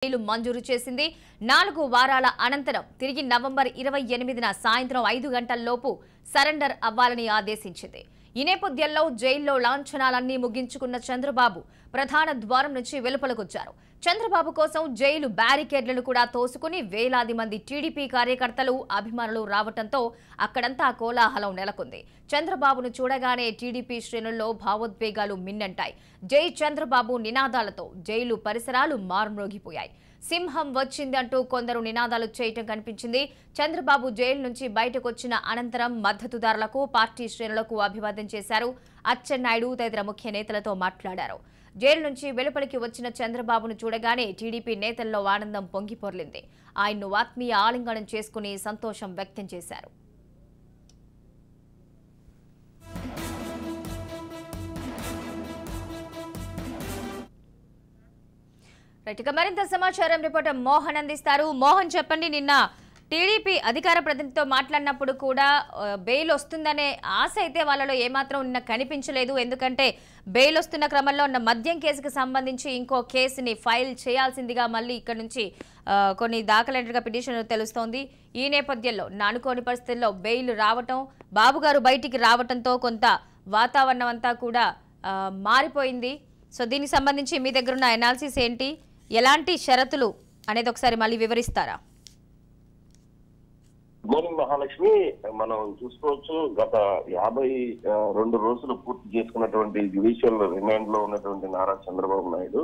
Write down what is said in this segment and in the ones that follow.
Bail మంజూరు చేసింది. 4 వారాల అనంతరం తిరిగి నవంబర్ 28న సాయంత్రం 5 గంటల్లోపు సరెండర్ అవ్వాలని ఆదేశించింది. ఈ నేపథ్యంలో జైల్లో లాంఛనాలన్నీ ముగించుకున్న చంద్రబాబు ప్రధాన ద్వారం నుంచి వెలుపలకొచ్చారు. చంద్రబాబు కోసం జైలు బ్యారికేడ్లను కూడా తోసుకుని వేలాది మంది టీడీపీ కార్యకర్తలు, అభిమానులు రావడంతో అక్కడంతా కోలాహలం నెలకొంది. చంద్రబాబును చూడగానే టీడీపీ శ్రేణుల్లో భావోద్వేగాలు మిన్నంటాయి. జై చంద్రబాబు నినాదాలతో జైలు పరిసరాలు మార్మోగిపోయాయి. సింహం వచ్చిందంటూ కొందరు నినాదాలు చేయటం కనిపించింది. చంద్రబాబు జైలు నుంచి బయటకొచ్చిన అనంతరం మద్దతుదారులకు, పార్టీ శ్రేణులకు అభివాదం చేశారు. అచ్చెన్నాయుడు తదితర ముఖ్య నేతలతో మాట్లాడారు. జైలు నుంచి వెలుపలికి వచ్చిన చంద్రబాబును చూడగానే టీడీపీ నేతల్లో ఆనందం పొంగిపొర్లింది. ఆయన్ను ఆత్మీయ ఆలింగనం చేసుకుని సంతోషం వ్యక్తం చేశారు. ఇక మరింత సమాచారం రిపోర్టర్ మోహన్ అందిస్తారు. మోహన్, చెప్పండి. నిన్న టీడీపీ అధికార ప్రతినిధితో మాట్లాడినప్పుడు కూడా బెయిల్ వస్తుందనే ఆశ అయితే వాళ్ళలో ఏమాత్రం నిన్న కనిపించలేదు. ఎందుకంటే బెయిల్ వస్తున్న క్రమంలో ఉన్న మద్యం కేసుకు సంబంధించి ఇంకో కేసుని ఫైల్ చేయాల్సిందిగా మళ్ళీ ఇక్కడ నుంచి కొన్ని దాఖలైనట్టుగా పిటిషన్ తెలుస్తోంది. ఈ నేపథ్యంలో అనుకోని పరిస్థితుల్లో బెయిల్ రావటం, బాబు గారు బయటికి రావటంతో కొంత వాతావరణం అంతా కూడా మారిపోయింది. సో దీనికి సంబంధించి మీ దగ్గర ఉన్న అనాలిసిస్ ఏంటి, ఎలాంటి షరతులు అనేది ఒకసారి మళ్ళీ వివరిస్తారా? Good morning Mahalakshmi. మనం చూసుకోవచ్చు, గత 52 రోజులు పూర్తి చేసుకున్నటువంటి జ్యుడిషియల్ రిమాండ్ లో ఉన్నటువంటి నారా చంద్రబాబు నాయుడు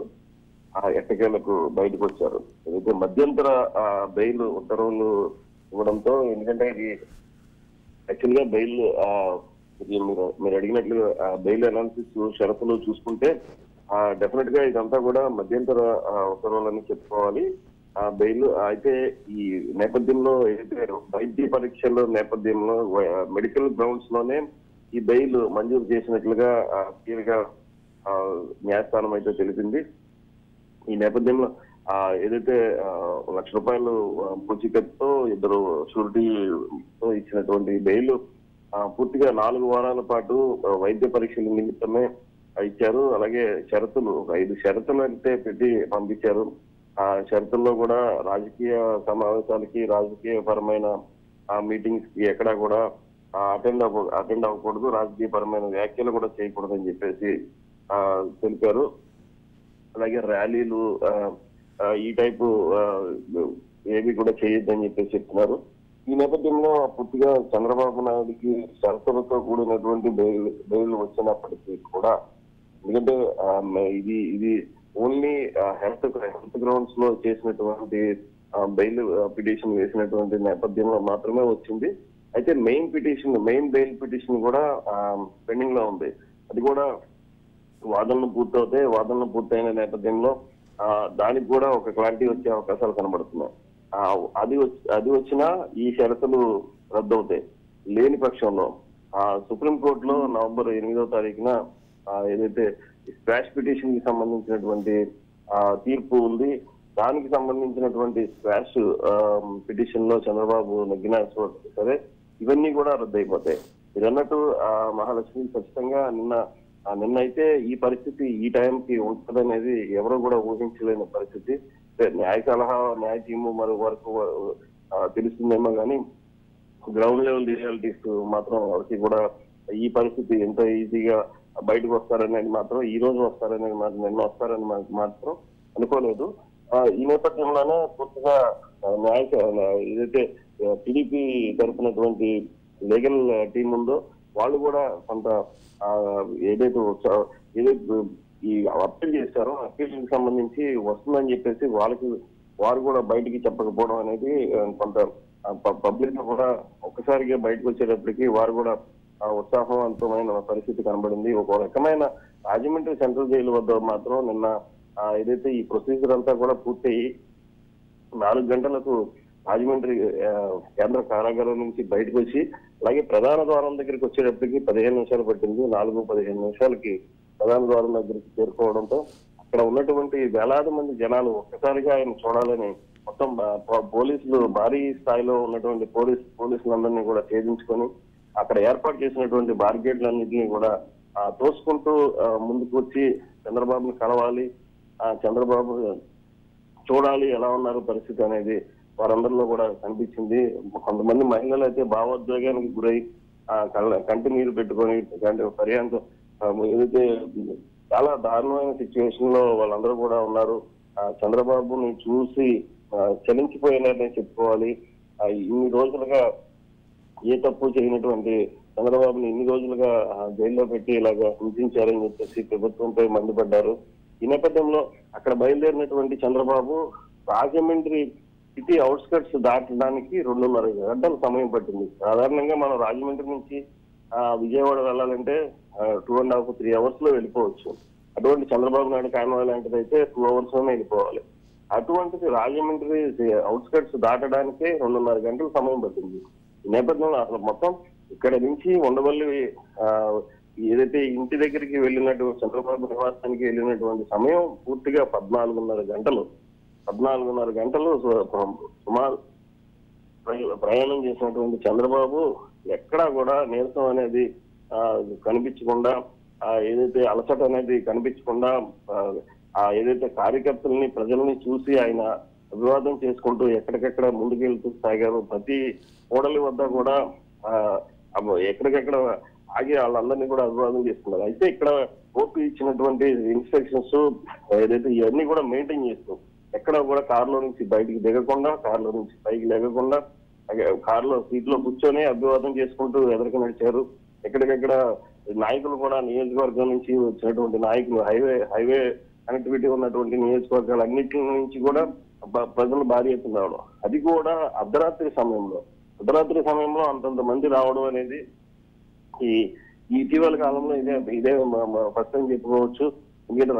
ఎట్టకేలకు బయటకు వచ్చారు. అయితే మధ్యంతర బెయిల్ ఉత్తర్వులు ఇవ్వడంతో, ఎందుకంటే ఇది యాక్చువల్ గా బెయిల్ మీరు అడిగినట్లు బెయిల్ అనాలిసిస్ షరతులు చూసుకుంటే డెఫినెట్ గా ఇదంతా కూడా మధ్యంతర ఉత్తర్వులని చెప్పుకోవాలి. బెయిల్ అయితే ఈ నేపథ్యంలో ఏదైతే వైద్య పరీక్షల నేపథ్యంలో మెడికల్ గ్రౌండ్స్ లోనే ఈ బెయిల్ మంజూరు చేసినట్లుగా క్లియర్గా న్యాయస్థానం అయితే తెలిపింది. ఈ నేపథ్యంలో ఏదైతే ₹1,00,000 పూచీకత్తుతో 2 షూరిటీతో ఇచ్చినటువంటి బెయిల్ పూర్తిగా 4 వారాల పాటు వైద్య పరీక్షల నిమిత్తమే ఇచ్చారు. అలాగే షరతులు 5 షరతులు అయితే పెట్టి పంపించారు. ఆ షరతుల్లో కూడా రాజకీయ సమావేశాలకి, రాజకీయ పరమైన మీటింగ్స్ కి ఎక్కడా కూడా అటెండ్ అవ్వకూడదు, రాజకీయ పరమైన వ్యాఖ్యలు కూడా చేయకూడదు అని చెప్పేసి తెలిపారు. అలాగే ర్యాలీలు ఈ టైపు ఏవి కూడా చేయొద్దని చెప్పేసి చెప్తున్నారు. ఈ నేపథ్యంలో పూర్తిగా చంద్రబాబు నాయుడికి షరతులతో కూడినటువంటి బెయిల్ వచ్చినప్పటికీ కూడా, ఎందుకంటే ఇది ఓన్లీ హెల్త్ గ్రౌండ్స్ లో చేసినటువంటి బెయిల్ పిటిషన్ వేసినటువంటి నేపథ్యంలో మాత్రమే వచ్చింది. అయితే మెయిన్ బెయిల్ పిటిషన్ కూడా పెండింగ్ లో ఉంది. అది కూడా వాదనలు పూర్తయిన నేపథ్యంలో దానికి కూడా ఒక క్లారిటీ వచ్చే అవకాశాలు కనబడుతున్నాయి. అది వచ్చినా ఈ షరతులు రద్దవుతాయి. లేని పక్షంలో సుప్రీంకోర్టులో నవంబర్ 8వ తారీఖున ఏదైతే స్క్వాష్ పిటిషన్ కి సంబంధించినటువంటి తీర్పు ఉంది, దానికి సంబంధించినటువంటి స్క్వాష్ పిటిషన్ లో చంద్రబాబు నెగ్గినా సరే ఇవన్నీ కూడా రద్దయిపోతాయి. మీరు అన్నట్టు మహాలక్ష్మి, ఖచ్చితంగా నిన్నైతే ఈ పరిస్థితి ఈ టైంకి ఉంటుందనేది ఎవరు కూడా ఊహించలేని పరిస్థితి. న్యాయ టీము మరి వరకు తెలుస్తుందేమో కానీ గ్రౌండ్ లెవెల్ రియాలిటీస్ మాత్రం ఎవరికి కూడా ఈ పరిస్థితి ఎంత ఈజీగా బయటకు వస్తారనేది మాత్రం, ఈ రోజు వస్తారనేది మాత్రం, నిన్న వస్తారని మాత్రం అనుకోలేదు. ఈ నేపథ్యంలోనే పూర్తిగా ఏదైతే టీడీపీ తరపునటువంటి లీగల్ టీం ఉందో వాళ్ళు కూడా కొంత ఏదైతే ఈ అప్పీల్ చేశారో అప్పీల్కి సంబంధించి వస్తుందని చెప్పేసి వారు కూడా బయటికి చెప్పకపోవడం అనేది కొంత పబ్లిక్ లో కూడా ఒక్కసారిగా బయటకు వచ్చేటప్పటికి వారు కూడా ఉత్సాహవంతమైన పరిస్థితి కనబడింది. ఒక రకమైన రాజమండ్రి సెంట్రల్ జైలు వద్ద మాత్రం నిన్న ఏదైతే ఈ ప్రొసీజర్ అంతా కూడా పూర్తయి 4 గంటలకు రాజమండ్రి కేంద్ర కారాగారం నుంచి బయటకు వచ్చి, అలాగే ప్రధాన ద్వారం దగ్గరికి వచ్చేటప్పటికి 15 నిమిషాలు పట్టింది. 4-15 నిమిషాలకి ప్రధాన ద్వారం దగ్గరికి చేరుకోవడంతో అక్కడ ఉన్నటువంటి వేలాది మంది జనాలు ఒక్కసారిగా ఆయన చూడాలని మొత్తం పోలీసులు భారీ స్థాయిలో ఉన్నటువంటి పోలీసులందరినీ కూడా ఛేదించుకొని అక్కడ ఏర్పాటు చేసినటువంటి బార్గేట్లన్నింటినీ కూడా తోసుకుంటూ ముందుకు వచ్చి చంద్రబాబుని కలవాలి, చంద్రబాబు చూడాలి ఎలా ఉన్నారు పరిస్థితి అనేది వారందరిలో కూడా కనిపించింది. కొంతమంది మహిళలు అయితే భావోద్వేగానికి గురై కంటి నీరు పెట్టుకొని పర్యాంతం ఏదైతే చాలా దారుణమైన సిచ్యువేషన్ లో వాళ్ళందరూ కూడా ఉన్నారు. చంద్రబాబుని చూసి చలించిపోయినారని చెప్పుకోవాలి. ఇన్ని రోజులుగా ఏ తప్పు చేయనటువంటి చంద్రబాబుని ఇన్ని రోజులుగా జైల్లో పెట్టి ఇలాగా హింసించారని చెప్పేసి ప్రభుత్వంపై మండిపడ్డారు. ఈ నేపథ్యంలో అక్కడ బయలుదేరినటువంటి చంద్రబాబు రాజమండ్రి సిటీ అవుట్స్కట్స్ దాటడానికి 2.5 గంటల సమయం పట్టింది. సాధారణంగా మనం రాజమండ్రి నుంచి విజయవాడ వెళ్ళాలంటే 2.5 3 hours లో వెళ్ళిపోవచ్చు. అటువంటి చంద్రబాబు నాయుడు కాన్వాయ్ లాంటిది అయితే 2 hours లోనే వెళ్ళిపోవాలి. అటువంటిది రాజమండ్రి అవుట్స్కట్స్ దాటడానికే 2.5 గంటల సమయం పట్టింది. ఈ నేపథ్యంలో అసలు మొత్తం ఇక్కడ నుంచి ఉండవల్లి ఏదైతే ఇంటి దగ్గరికి వెళ్ళినటువంటి చంద్రబాబు నివాసానికి వెళ్ళినటువంటి సమయం పూర్తిగా 14.5 గంటలు. 14.5 గంటలు సుమారు ప్రయాణం చేసినటువంటి చంద్రబాబు ఎక్కడా కూడా నీరసం అనేది కనిపించకుండా, ఏదైతే అలసట అనేది కనిపించకుండా, ఏదైతే కార్యకర్తల్ని ప్రజల్ని చూసి ఆయన అభివాదం చేసుకుంటూ ఎక్కడికెక్కడ ముందుకెళ్తూ సాగారు. ప్రతి ఓడలి వద్ద కూడా ఎక్కడికెక్కడ ఆగి వాళ్ళందరినీ కూడా అభివాదం చేస్తున్నారు. అయితే ఇక్కడ ఓపీ ఇచ్చినటువంటి ఇన్స్ట్రక్షన్స్ ఏదైతే ఇవన్నీ కూడా మెయింటైన్ చేస్తూ ఎక్కడ కూడా కారులో నుంచి బయటికి దిగకుండా, కారులో నుంచి పైకి లేకుండా, కారులో సీట్ లో కూర్చొని అభివాదం చేసుకుంటూ ఎదురుకు నడిచారు. ఎక్కడికెక్కడ నాయకులు కూడా నియోజకవర్గం నుంచి వచ్చినటువంటి నాయకులు హైవే కనెక్టివిటీ ఉన్నటువంటి నియోజకవర్గాలు అన్నింటి నుంచి కూడా ప్రజలు భారీ ఎత్తున రావడం, అది కూడా అర్ధరాత్రి సమయంలో అంతంత మంది రావడం అనేది ఈ ఇటీవల కాలంలో ఇదే ఫస్ట్ టైం చెప్పుకోవచ్చు. ఎందుకంటే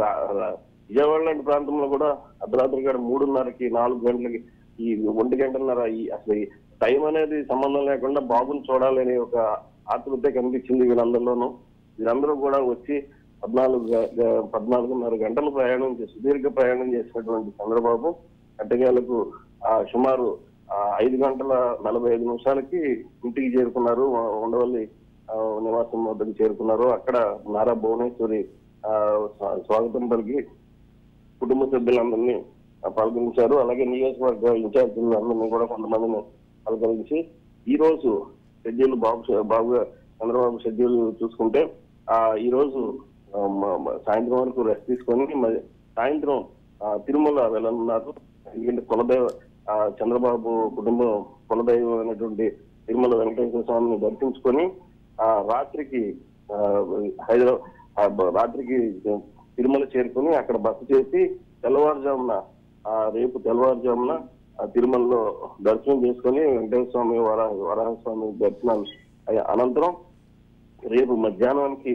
విజయవాడ లాంటి ప్రాంతంలో కూడా అర్ధరాత్రి గారు 3:30కి 4 గంటలకి ఈ 1 గంటన్నర అసలు టైం అనేది సంబంధం లేకుండా బాబుని చూడాలని ఒక ఆతృత కనిపించింది వీళ్ళందరిలోనూ. వీరందరూ కూడా వచ్చి 14.5 గంటలు సుదీర్ఘ ప్రయాణం చేసినటువంటి చంద్రబాబు అట్టగాలకు సుమారు 5 గంటల 45 నిమిషాలకి ఇంటికి చేరుకున్నారు. ఉండవల్లి నివాసం వద్దకు చేరుకున్నారు. అక్కడ నారా భువనేశ్వరి స్వాగతం పలికి కుటుంబ సభ్యులందరినీ పలకరించారు. అలాగే నియోజకవర్గ ఇన్ఛార్జీలందరినీ కూడా కొంతమందిని పలకరించి ఈ రోజు షెడ్యూల్ చంద్రబాబు షెడ్యూల్ చూసుకుంటే ఈ రోజు సాయంత్రం వరకు రెస్ట్ తీసుకొని సాయంత్రం తిరుమల వెళ్ళనున్నారు. ఎందుకంటే చంద్రబాబు కుటుంబం కులదైవం అయినటువంటి తిరుమల వెంకటేశ్వర స్వామిని దర్శించుకొని రాత్రికి తిరుమల చేరుకుని అక్కడ బస చేసి రేపు తెల్లవారుజామున తిరుమలలో దర్శనం చేసుకుని వెంకటేశ్వర స్వామి వరాహస్వామి దర్శనాలు అనంతరం రేపు మధ్యాహ్నానికి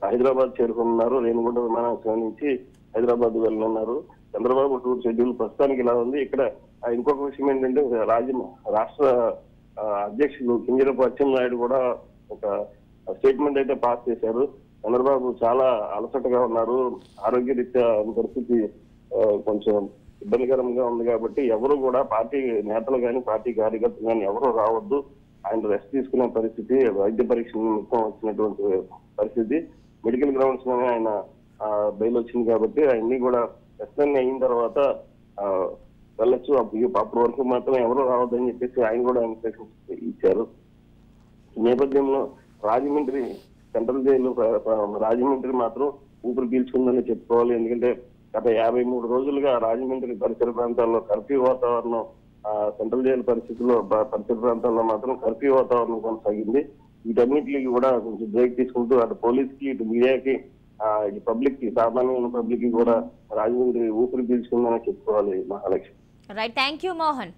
హైదరాబాద్ చేరుకున్నారు. రేణిగుంట విమానాశ్రయం నుంచి హైదరాబాద్ వెళ్ళనున్నారు. చంద్రబాబు టూర్ షెడ్యూల్ ప్రస్తుతానికి ఇలా ఉంది. ఇక్కడ ఇంకొక విషయం ఏంటంటే రాష్ట్ర అధ్యక్షులు కింజరపు అచ్చెన్నాయుడు కూడా ఒక స్టేట్మెంట్ అయితే పాస్ చేశారు. చంద్రబాబు చాలా అలసటగా ఉన్నారు, ఆరోగ్యరీత్యా పరిస్థితి కొంచెం ఇబ్బందికరంగా ఉంది కాబట్టి ఎవరు కూడా పార్టీ నేతలు కానీ పార్టీ కార్యకర్తలు కానీ ఎవరు రావద్దు, ఆయన రెస్ట్ తీసుకునే పరిస్థితి, వైద్య పరీక్ష నిమిత్తం వచ్చినటువంటి పరిస్థితి, మెడికల్ గ్రౌండ్స్ లోనే ఆయన బెయిల్ వచ్చింది కాబట్టి అవన్నీ కూడా రెస్ట్ అయిన తర్వాత వెళ్ళొచ్చు, అప్పటి వరకు మాత్రం ఎవరు రావద్దని చెప్పేసి ఆయన కూడా ఇన్స్ట్రక్షన్స్ ఇచ్చారు. ఈ నేపథ్యంలో రాజమండ్రి సెంట్రల్ జైలు రాజమండ్రి మాత్రం ఊపిరి పీల్చుకుందని చెప్పుకోవాలి. ఎందుకంటే గత 53 రోజులుగా రాజమండ్రి పరిసర ప్రాంతాల్లో కర్ఫ్యూ వాతావరణం, సెంట్రల్ జైలు పరిసర ప్రాంతాల్లో మాత్రం కర్ఫ్యూ వాతావరణం కొనసాగింది. వీటన్నిటికి కూడా కొంచెం బ్రేక్ తీసుకుంటూ అటు పోలీస్ కి ఇటు మీడియాకి ఇటు పబ్లిక్ కి సామాన్యమైన పబ్లిక్ కి కూడా రాజమండ్రి ఊపిరి పీల్చుకుందని చెప్పుకోవాలి. Mahalakshmi. Right, thank you Mohan.